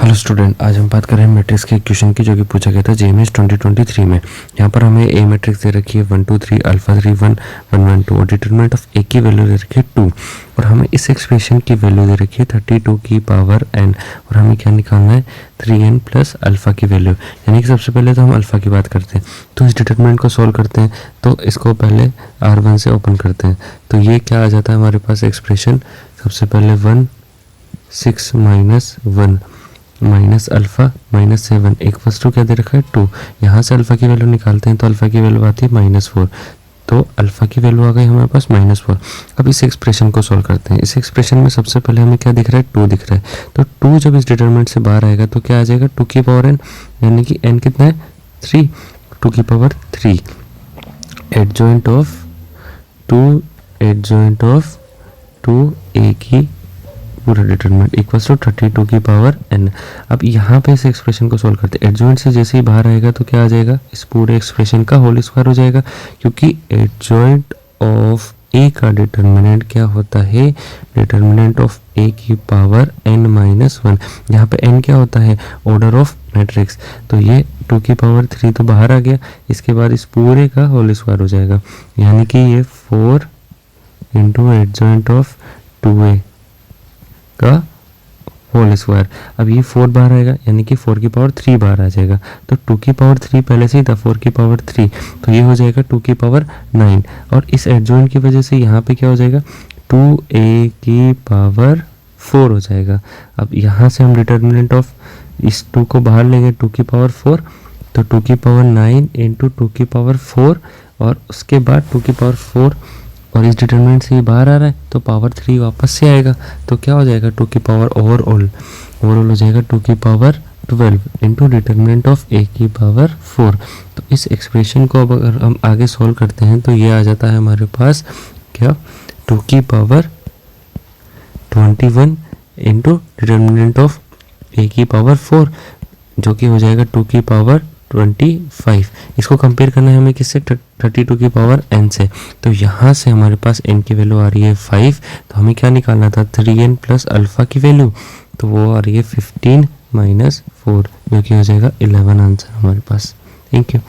Hello student, आज हम बात कर रहे हैं मैट्रिक्स के क्वेश्चन की जो कि पूछा गया था जेएमएस 2023 में। यहाँ पर हमें ए मैट्रिक्स दे रखी है 1 2 3 अल्फा 3 1 1 1 2 और डिटरमिनेंट ऑफ ए की वैल्यू दे रखी है 2 और हमें इस एक्सप्रेशन की वैल्यू दे रखी है 32 की पावर n और हमें क्या निकालना है 3n प्लस अल्फा की वैल्यू। यानी कि सबसे पहले तो हम अल्फा की बात करते हैं, तो इस डिटरमिनेंट को सॉल्व करते हैं। तो इसको पहले R1 से ओपन करते हैं, तो ये क्या आ जाता है हमारे पास एक्सप्रेशन। सबसे पहले 1 6 माइनस 1 माइनस अल्फा माइनस 7 एक फर्स्ट टू क्या दे रखा है 2। यहाँ से अल्फा की वैल्यू निकालते हैं तो अल्फा की वैल्यू आती है -4, तो अल्फा की वैल्यू आ गई हमारे पास -4। अब इस एक्सप्रेशन को सॉल्व करते हैं। इस एक्सप्रेशन में सबसे पहले हमें क्या दिख रहा है 2 दिख रहा है, तो 2 जब इस डिटरमिनेंट से बाहर आएगा तो क्या आ जाएगा 2 की पावर n, यानी कि n कितना है 3, 2 की पावर 3 एडजॉइंट ऑफ 2a की पूरा डिटरमिनेंट इक्वल्स टू 32 की पावर n। अब यहाँ पे इस एक्सप्रेशन को सॉल्व करते हैं। एडजॉइंट से जैसे ही बाहर आएगा तो क्या आ जाएगा, इस पूरे एक्सप्रेशन का होल स्क्वायर हो जाएगा, क्योंकि एडजॉइंट ऑफ a का डिटरमिनेंट क्या होता है, डिटरमिनेंट ऑफ a की पावर n-1। यहाँ पे n क्या होता है, ऑर्डर ऑफ मैट्रिक्स, तो ये 2 की पावर 3 तो बाहर आ गया, इसके बाद इस पूरे का होल स्क्वायर हो जाएगा, यानी कि ये 4 इंटू एडजॉइंट ऑफ 2a का होल स्क्वायर। अब ये 4 बाहर आएगा, यानी कि 4 की पावर 3 बाहर आ जाएगा, तो 2 की पावर 3 पहले से ही था 4 की पावर 3, तो ये हो जाएगा 2 की पावर 9 और इस एडजॉइंट की वजह से यहाँ पे क्या हो जाएगा 2a की पावर 4 हो जाएगा। अब यहाँ से हम डिटरमिनेंट ऑफ इस 2 को बाहर लेंगे 2 की पावर 4, तो 2 की पावर 9 इंटू 2 की पावर 4 और उसके बाद 2 की पावर 4 और इस डिटरमिनेंट से ये बाहर आ रहा है तो पावर 3 वापस से आएगा, तो क्या हो जाएगा 2 की पावर ओवरऑल हो जाएगा 2 की power 12 into determinant of a की पावर 4। तो इस एक्सप्रेशन को अब अगर हम आगे सॉल्व करते हैं तो ये आ जाता है हमारे पास क्या 2 की power 21 into determinant of a की पावर 4, जो कि हो जाएगा 2 की पावर 25। इसको कंपेयर करना है हमें किससे, 32 की पावर n से, तो यहाँ से हमारे पास n की वैल्यू आ रही है 5, तो हमें क्या निकालना था 3n प्लस अल्फा की वैल्यू, तो वो आ रही है 15 - 4, जो कि हो जाएगा 11 आंसर हमारे पास। Thank you.